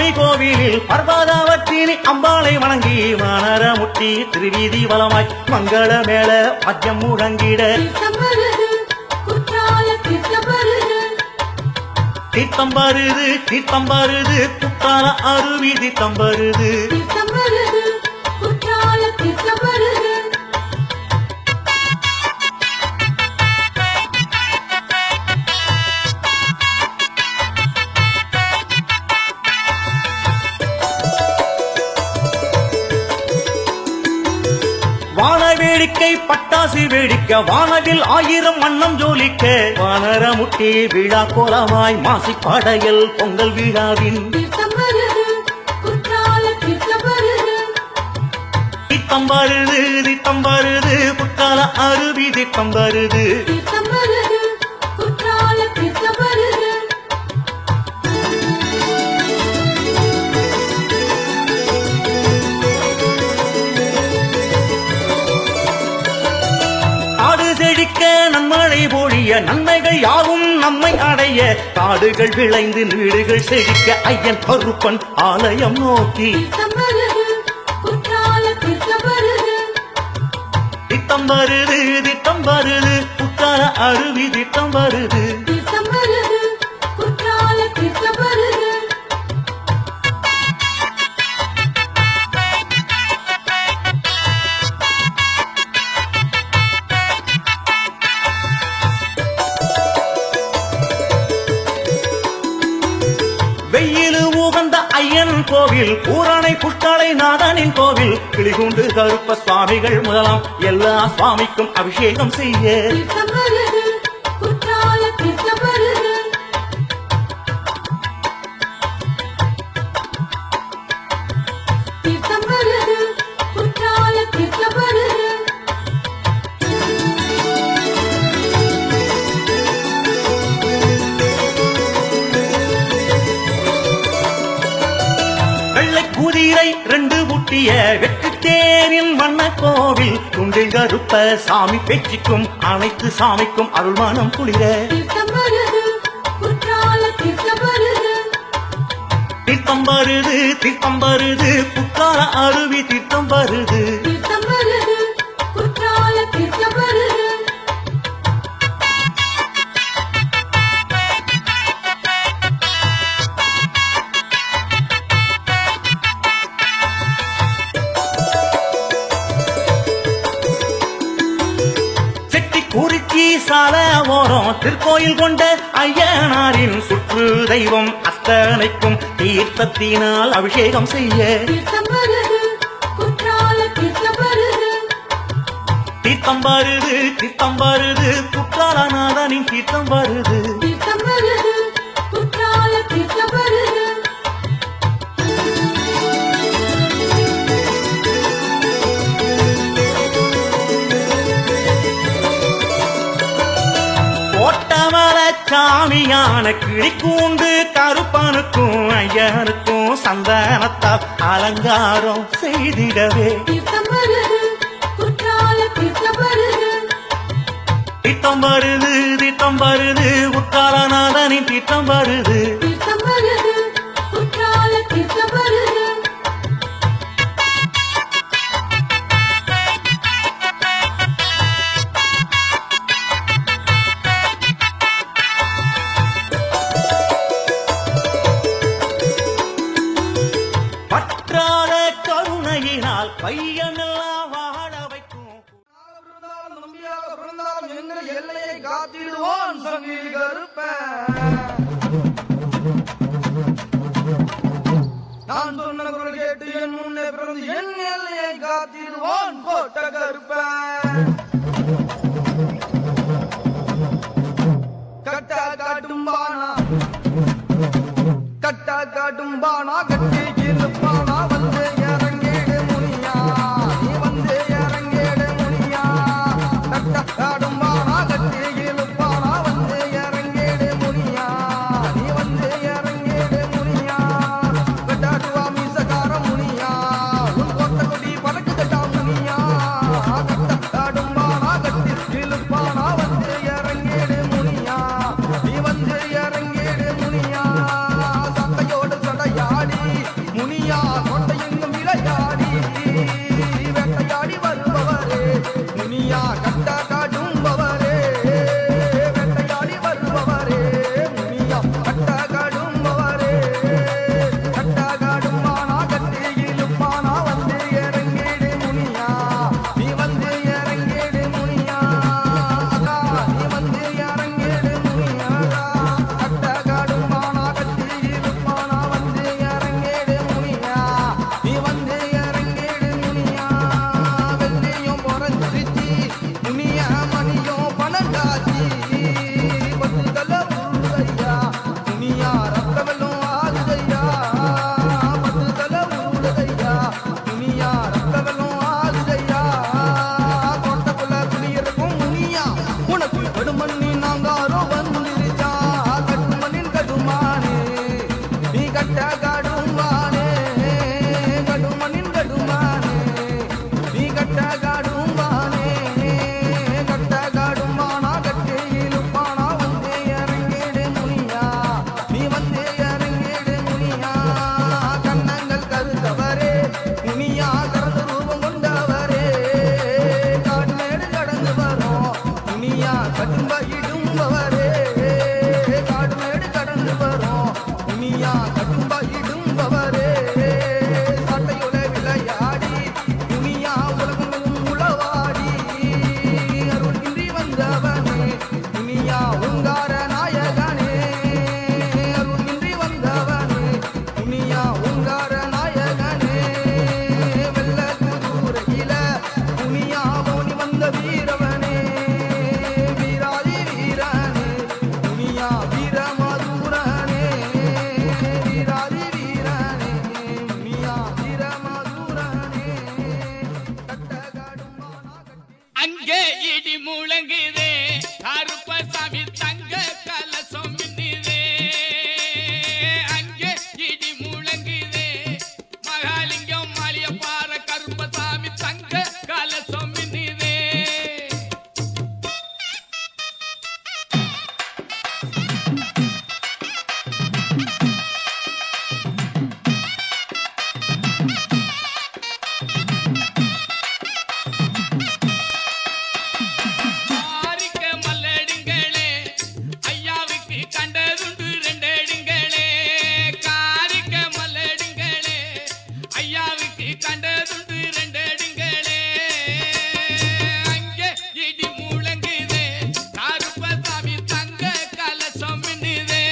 பத்ரகாளி கோவிலில் பர்வதாவத்தினி அம்பாளை வணங்கி வானரமுட்டி திருவீதி வலமாய் மங்கள மேள வாத்தியம் முழங்கிட தீர்த்தம் வருது தீர்த்தம் வருது குற்றால அருவி தீர்த்தம் வருது வான வேடிக்கை பட்டாசு வேடிக்க வானவில் 1000 வண்ணம் ஜோலிக்க வானரமுட்டி விழா கோலமாய் மாசி படையல் பொங்கல் விழாவின் தீர்த்தம் வருது தீர்த்தம் வருது குற்றால அருவி தீர்த்தம் வருது செழிக்க நன்மழை பொழிய நன்மைகள் யாவும் நம்மை அடைய காடுகள் விளைந்து வீடுகள் செழிக்க ஐயன் கருப்பன் ஆலயம் நோக்கி திட்டம் வருது திட்டம் வருது குற்றால அருவி திட்டம் வருது வெயில் உகந்த ஐயன் கோவில் பூரணை புஷ்கலை நாதனின் கோவில் கிளிகுண்டு கருப்ப சுவாமிகள் முதலாம் எல்லா சுவாமிக்கும் அபிஷேகம் செய்ய குதிரை 2 புட்டிய வெற்றி தேரின் வண்ண கோவில் துண்டில் கருப்ப சாமி பேச்சிக்கும் அனைத்து சாமிக்கும் அருள்மானம் குளிர தீர்த்தம் வருது தீர்த்தம் வருது குற்றால அருவி தீர்த்தம் வருது குறிச்சி சால ஓரம் திருக்கோயில் கொண்ட ஐயனாரின் சுற்று தெய்வம் அத்தனைக்கும் தீர்த்தத்தினால் அபிஷேகம் செய்ய தீர்த்தம் வருது தீர்த்தம் வருது குற்றாலநாதனின் தீர்த்தம் வருது சாமியான கிளிக்கூண்டு கருப்பனுக்கும் ஐயனுக்கும் சந்தனத்தால் அலங்காரம் செய்திடவே தீர்த்தம் வருது தீர்த்தம் வருது குற்றாலநாதனின் தீர்த்தம் வருது கருணையினால் பையனெல்லாம் வாழ வைக்கும் எங்கள் எல்லையை காத்திடுவோம் சங்கிலி கருப்பன் நான் சொன்ன குரல் கேட்டு என் முன்னே பிறந்து என் எல்லையை காத்திடுவோன் கோட்ட கருப்பன் கட்டா காட்டும் பானா கட்டி கிருப்பானா வந்து இறங்கிடு முனியா நீ வந்து இறங்கிடு முனியா கட்டா காட்டும் பானா கட்டி கிருப்பானா வந்து இறங்கிடு முனியா நீ வந்து இறங்கிடு முனியா கட்டாடுவா மீசக்கார முனியா உன் கொட்ட கொடி பறக்கு கட்டா முனியா கட்டா காட்டும் பானா கட்டி கிருப்பானா வந்து இறங்கிடு முனியா நீ வந்து இறங்கிடு முனியா சட்டையோடு சடையாடி உங்கார நாயகனே அருளின்றி வந்தவனே துணியா உங்கார நாயகனே வெள்ள குதிரையில துணியா ஓடி வந்த வீரவனே வீராதி வீரனே துணியா வீரமதுரனே வீராதி வீரனே துணியா வீரமதுரனே கட்டகடுமானா கட்டி அங்கே இடி முழங்குதே கருப்பசாமி தங்க கலசம் மின்னுதே அங்கே இடி முழங்குதே மகாலிங்கம் மாலிய பாற கருப்பசாமி தங்க கலசம் மின்னுதே ஆரிக்க மல்லடுங்களே ஐயாவுக்கு கண்டதுண்டு ரெண்டடுங்களே காரிக்க மல்லடுங்களே ஐயாவுக்கு கண்டதுண்டு ரெண்டடுங்களே அங்கே இடி முழங்குதே கருப்பசாமி தங்க கலசம் மின்னுதே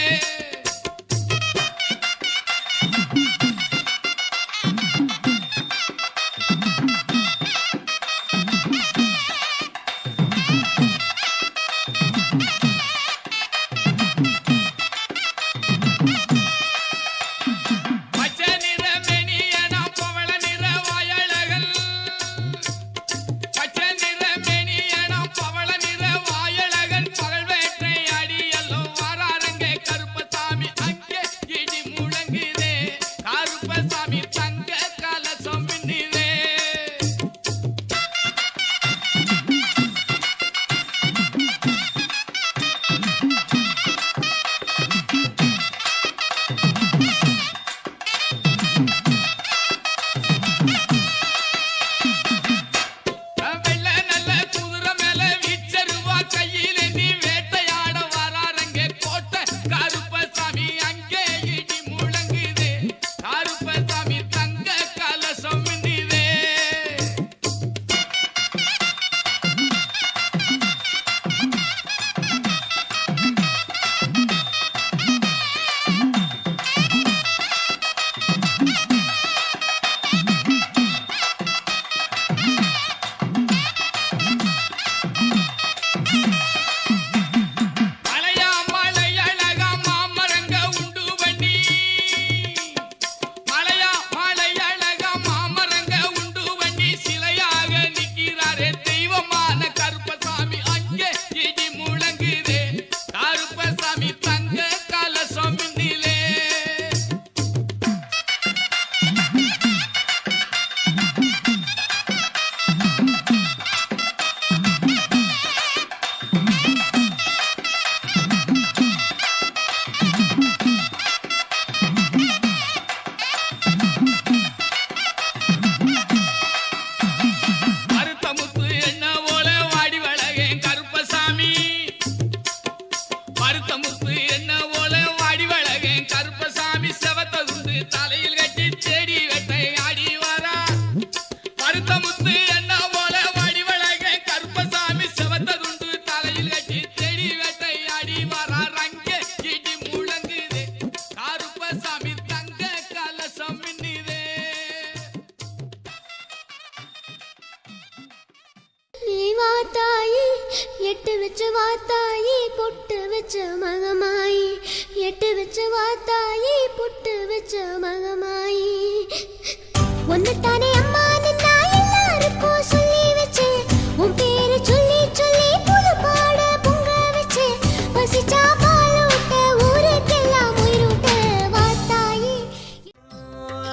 பச்சை நிற மேனியனா பவள நிற வாயழகன் பச்சை நிற மேனியனா பவள நிற வாயழகன் பகல் வேட்டை அடியல்லோ வாராரங்க கருப்பசாமி அங்கே இடி முழங்குதே கருப்பசாமி தங்க கலசம் மின்னுதே வெள்ள நல்ல குதிரை மேல வீச்சருவா கையில நீ வேட்டையாட வராரங்க கோட்டை கருப்பசாமி அங்கே இடி முழங்குதே கருப்பசாமி தங்க கலசம் மின்னுதே மலையா மலையழகா மாமரங்க உண்டு பண்ணி மலையா மலையழகா மாமரங்க உண்டு பண்ணி சிலையாக நிற்கிறாரே தெய்வமான கருப்பசாமி அங்கே இடி முழங்குதே கருப்பசாமி தங்க கலசம் மின்னிலே மருத்தமுத்து என்ன போல வாடி வளகேன் கருப்பசாமி மருத்தமுத்து என்ன போல வாடி வளகேன் கருப்பசாமி செவத்ததுண்டு தலையில் கட்டி செடி வெட்டை ஆடி வரா மருத்தமுத்து என்ன போல வாடி வளகேன் கருப்பசாமி செவத்ததுண்டு தலையில் கட்டி செடி வெட்டை ஆடி வரா ரங்கே இடி முழங்குதே கருப்பசாமி தங்க கலசம் மின்னுதே நீ வாத்தாயி எட்டு வச்சு வாத்தாயி பொட்டு வச்ச மகமாயி எட்டு வச்சு வாத்தாயி பொட்டு வச்ச மகமாயி ஒன்னுத்தானே அம்மா நின்னா எல்லாருக்கும் சொல்லி வச்சு உன் பேரு சொல்லி சொல்லி புது பாட பொங்க வச்சு பசிச்சா பாலூட்ட ஊருக்கெல்லாம் உயிரூட்ட வாத்தாயி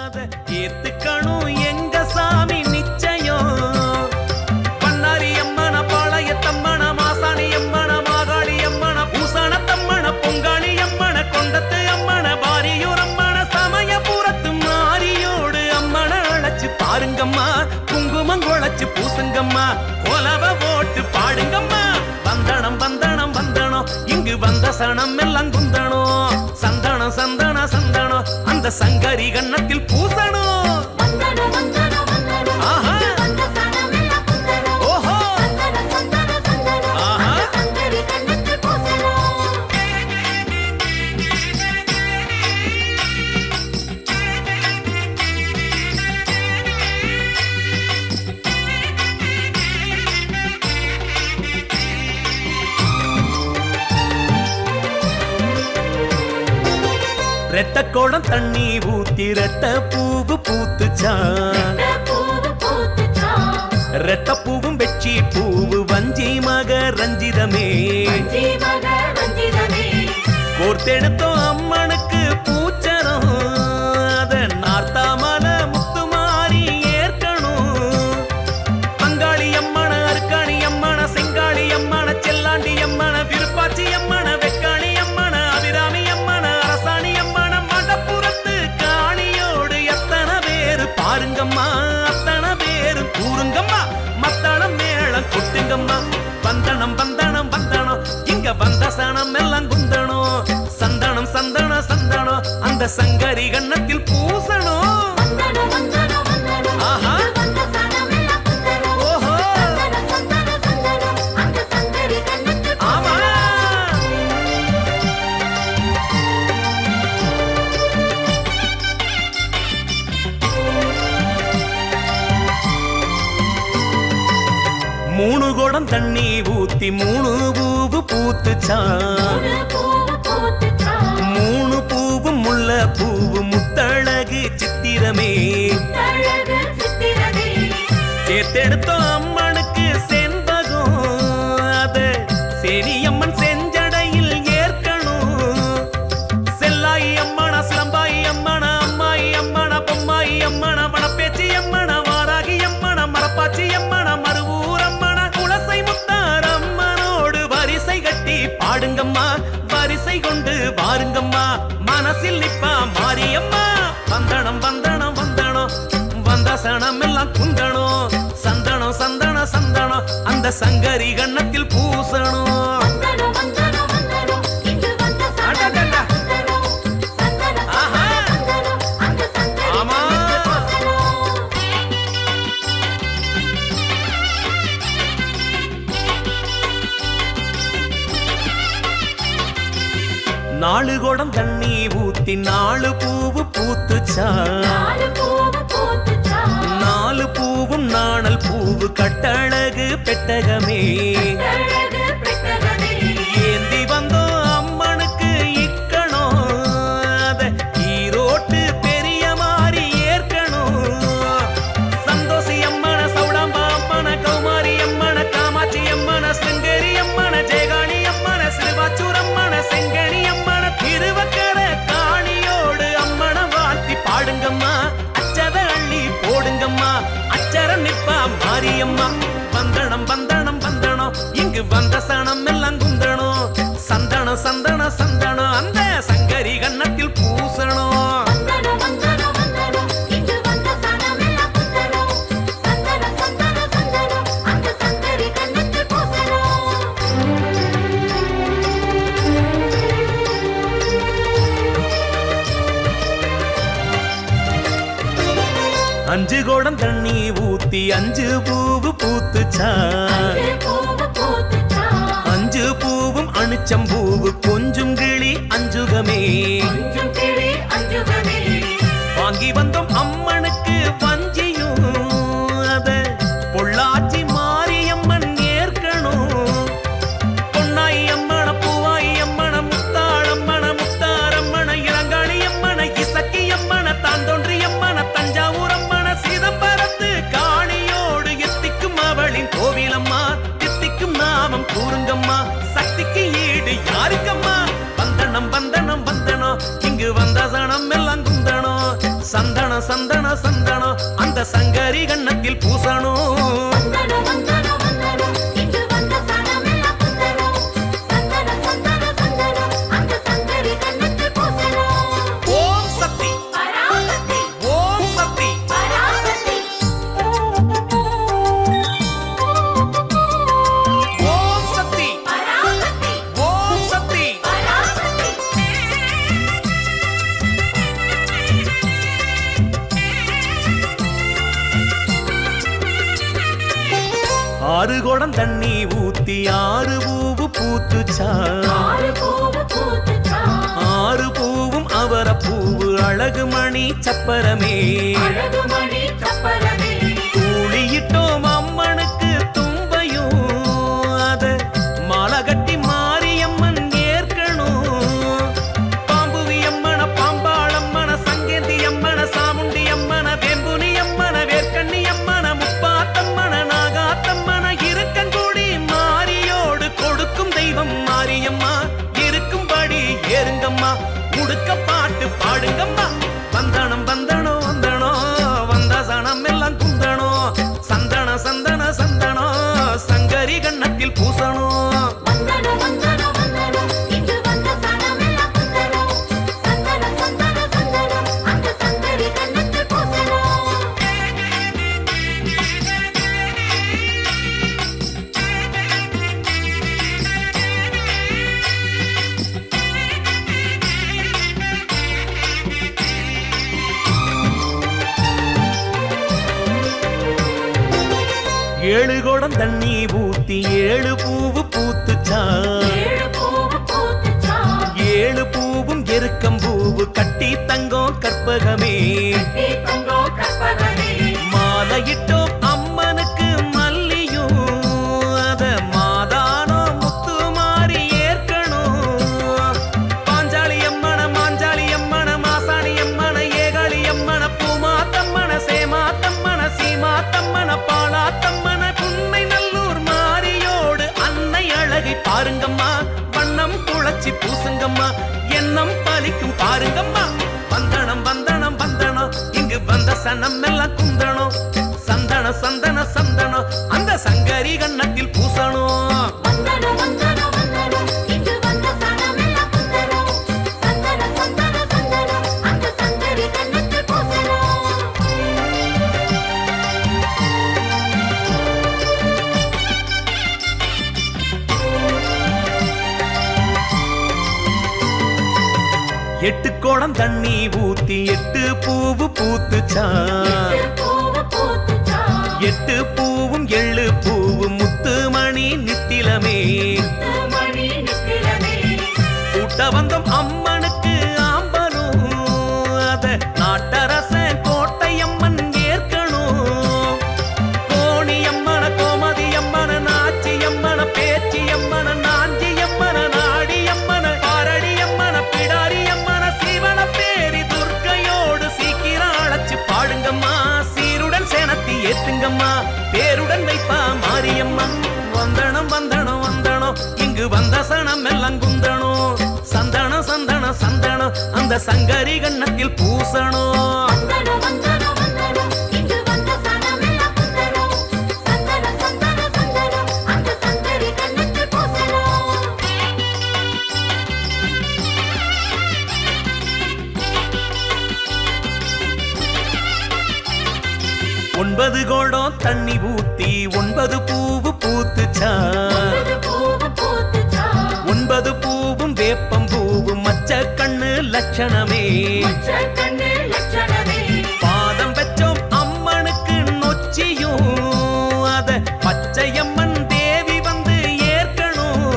அத ஏத்துக்கணும் எங்க சாமி நிச்சயம் பண்ணாரி அம்மன பாளைய தம்மன மாசாணி அம்மன மாகாளி அம்மன பூசண தம்மன பொங்காளி அம்மன கொண்டத்து அம்மன பாரியூர் அம்மன சமயபுரத்து மாரியோடு அம்மன அழைச்சு பாருங்கம்மா குங்குமம் குழைச்சு பூசுங்கம்மா கோலவ போட்டு பாடுங்கம்மா வந்தனம் வந்தனம் வந்தனம் இங்கு வந்த சனம் எல்லாம் குந்தணும் சந்தனம் சந்தனம் சந்தனம் அந்த சங்கரி கண்ணத்தில் பூசணும் ஆஹா ஓஹோ ஆஹா ரெட்ட கோடம் தண்ணி ஊத்தி ரெட்ட பூவு பூத்துச்சான் ரெட்ட பூவும் வெச்சி பூவு வஞ்சி மக ரஞ்சிதமே கோர்த்தெடுத்தோம் அம்மனுக்கு பூச்சரம் அத நார்த்தாமல முத்துமாரி ஏற்கணும் அங்காளி அம்மன அருக்காணி அம்மன செங்காளி அம்மன செல்லாண்டி அம்மன விருப்பாச்சி அம்மன வெக்காணி அம்மன அபிராமி அம்மன அரசாணி அம்மன மண்டபுரத்து காணியோடு எத்தனை பேரு பாருங்கம்மா அத்தனை பேரு கூறுங்கம்மா மத்தளம் மேளம் கொட்டுங்கம்மா வந்தனம் வந்தனம் வந்தனம் இங்க வந்த சனம் எல்லாம் குந்தணும் சந்தனம் சந்தனம் சந்தனம் அந்த சங்கரி கண்ணத்தில் பூசணும் ஆஹா ஓஹோ ஆமா மூணு குடம் தண்ணி ஊத்தி மூணு பூவு பூத்துச்சான் மூணு பூவும் முல்ல பூவு முத்தழகு சித்திரமே சேர்த்தெடுத்தோம் அம்மனுக்கு செண்பகம் அத சேனியம்மன் செஞ்சடையில் ஏற்கணும் செல்லாயி அம்மன சிலம்பாயி அம்மன அம்மாயி அம்மன பொம்மாயி அம்மன வனப்பேச்சி அம்மன வாராகி அம்மன மரப்பாச்சி அம்மன மறுவூர் அம்மன குலசை முத்தார் அம்மனோடு வரிசை கட்டி பாடுங்கம்மா வரிசை கொண்டு வாருங்கம்மா மனசில் நிப்பா மாரியம்மா வந்தனம் வந்தனம் வந்தனம் வந்த சனம் எல்லாம் குந்தணும் சந்தனம் சந்தனம் சந்தனம் அந்த சங்கரி கண்ணத்தில் பூசணும் அடடடா. ஆஹா. ஆமா. நாலு குடம் தண்ணி ஊத்தி நாலு பூவு பூத்துச்சான் நாலு பூவும் நாணல் பூவு கட்டழகு பெட்டகமே ஏந்தி வந்தோம் அம்மனுக்கு இக்கணும் அத ஈரோட்டு பெரிய மாறி ஏற்கணும் சந்தோஷி அம்மன சௌடாம்பா அம்மன கௌமாரி அம்மன காமாட்சி அம்மன சிங்கரி அம்மன ஜெயகாணி அம்மன சிறுவாச்சூர் அம்மன செங்கணி அம்மன திருவக்கர காணியோடு அம்மன வாழ்த்தி பாடுங்கம்மா அச்சத அள்ளி போடுங்கம்மா அச்சரம் நிப்பா மாரியம்மா வந்தனம் வந்தனம் வந்தனம் இங்கு வந்த சனம் எல்லாம் குந்தணும் சந்தனம் சந்தனம் சந்தனம் அந்த சங்கரி கண்ணத்தில் பூசணும் அஞ்சு குடம் தண்ணி ஊத்தி அஞ்சு பூவு பூத்துச்சான் அஞ்சு பூவும் அணுச்சம்பூவு கொஞ்சம் கிளி அஞ்சுகமே வாங்கி வந்தோம் அம்மனுக்கு வஞ்சியும் அத பொள்ளாச்சி மாரியம்மன் ஏற்கணும் பொன்னாய் அம்மன பூவாய் அம்மன முத்தாளம்மன முத்தாரம்மன இளங்காளி அம்மன இசக்கி அம்மன தாந்தோன்றி அம்மன தஞ்சாவூர் அம்மன சிதம்பரத்து காணியோடு எத்திக்கும் அவளின் கோவிலம்மா எத்திக்கும் நாமம் கூறுங்கம்மா சக்திக்கு ஈடு யாருக்கம்மா வந்தனம் வந்தனம் வந்தனம் இங்கு வந்த சனம் எல்லாம் குந்தனம் சந்தனம் சந்தனம் சந்தனம் அந்த சங்கரி கண்ணத்தில் பூசணும் ஓம் சக்தி ஓம் சக்தி ஓம் சக்தி ஓம் சக்தி ஆறு குடம் தண்ணி ஊத்தி ஆறு பூவு பூத்துச்சான் ஆறு பூவும் அவர பூவு அழகு மணி சப்பரமே தூளியிட்டோம் அம்மனுக்கு தும்பையும் அத மாலை கட்டி மாரியம்மன் ஏற்கணும் பாம்புவி அம்மன பாம்ப பாருங்கம்மா முடுக்க பாட்டு பாடுங்கம்மா வந்தனம் வந்தனம் வந்தனம் வந்த சனம் எல்லாம் குந்தனம் சந்தன சந்தன சந்தனம் சங்கரி கண்ணத்தில் பூசணும் ஏழு குடம் தண்ணி ஊத்தி ஏழு பூவு பூத்துச்சா ஏழு பூவும் எருக்கம் பூவு கட்டி தங்கம் கற்பகமே மாலையிட்டோம் அம்மனுக்கு மல்லியும் அத மாதானோ முத்து மாறி ஏற்கணும் பாஞ்சாலி அம்மன மாஞ்சாலி அம்மன மாசாணி அம்மன ஏகாளி அம்மன பூமாத்தம்மன சேமாத்தம்மன சீமாத்தம்மன பாலாத்தம்மன புன்னை நல்லூர் மாரியோடு அன்னை அழகை பாருங்கம்மா வண்ணம் துளச்சி பூசுங்கம்மா எண்ணம் பலிக்கும் பாருங்கம்மா வந்தனம் வந்தனம் வந்தனம் இங்கு வந்த சனம் எல்லாம் குந்தனம் சந்தன சந்தன சந்தனம் அந்த சங்கரி கண்ணத்தில் பூசணும் எட்டு கோடம் தண்ணி ஊத்தி எட்டு பூவு பூத்துச்சா எட்டு பூவும் எள்ளு பூவு முத்து மணி நித்திலமே கூட்ட வந்தோம் அம்மனுக்கு ஆம்பனும் அத நாட்டரச கோட்டையம்மன் ஏற்கணும் கோணி அம்மன கோமதி அம்மன நாச்சி அம்மன பேச்சி அம்மன நாஞ்சி அம்மன நாடி அம்மன பாரடி அம்மன பிடாரி அம்மன சீவன பேரி துர்க்கையோடு சீக்கிரம் அழைச்சு பாடுங்கம்மா சீருடன் சேனத்தி ஏத்துங்கம்மா பேருடன் வைப்பா மாரியம்மா வந்தனம் வந்தனம் வந்தனம் இங்கு வந்த சனம் எல்லாம் குந்தணும் சந்தனம் சந்தனம் சந்தனம் அந்த சங்கரி கண்ணத்தில் பூசணும் ஒன்பது கோடம் தண்ணி ஊத்தி ஒன்பது பூவு பூத்துச்சா ஒன்பது பூவும் வேப்பம் பூவும் மச்ச கண்ணு லட்சணமே பாதம் வச்சோம் அம்மனுக்கு நொச்சியும் அத பச்சையம்மன் தேவி வந்து ஏற்கணும்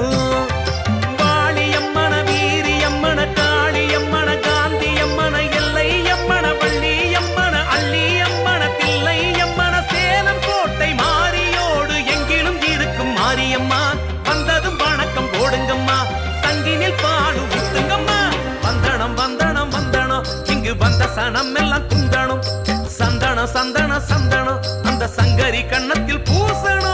வாணியம்மன வீரியம்மன காளியம்மன காந்தியம்மன எல்லையம்மன வள்ளியம்மன அள்ளியம்மன தில்லையம்மன சேலம் கோட்டை மாரியோடு எங்கிலும் இருக்கும் மாரியம்மா வந்ததும் வணக்கம் போடுங்கம்மா சங்கினில் பாடு ஊத்துங்கம்மா வந்தனம் வந்தனம் வந்தனம் இங்கு வந்த சனம் எல்லாம் குந்தணும் சந்தனம் சந்தனம் சந்தனம் அந்த சங்கரி கண்ணத்தில் பூசணும்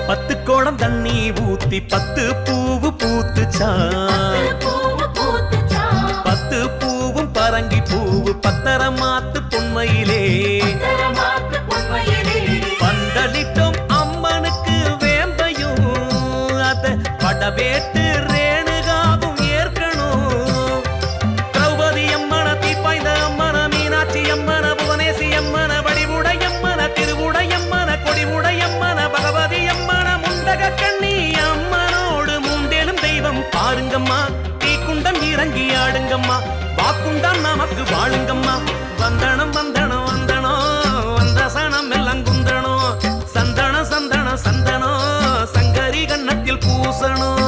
பத்து கோடம் தண்ணி ஊத்தி பத்து பூவு பூத்துச்சா பத்து பூவும் பரங்கி பூவு பத்தரமாத்து பொன்மையிலே பந்தலிட்டோம் அம்மனுக்கு வேம்பையும் அத படவேட்டு ரேணுகாவும் ஏற்கணும் திரௌபதி அம்மன தீப்பாய்ந்த அம்மன மீனாட்சி அம்மன புவனேசி அம்மன வடிவுடையம்மன திருவுடையம்மன கொடிவுடையம்மன பகவதி அம்மன முண்டக கண்ணி அம்மனோடு மூண்டேலும் தெய்வம் பாருங்கம்மா தீக்குண்டம் இறங்கி ஆடுங்கம்மா வாக்குண்டான் நமக்கு வாழுங்கம்மா வந்தனம் வந்தனம் வந்தனம் வந்த சனம் எல்லாம் குந்தனம் சந்தன சந்தன சந்தனம் சங்கரி கண்ணத்தில் பூசணும்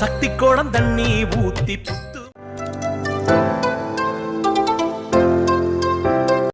சக்தி கோடம் தண்ணி ஊத்தி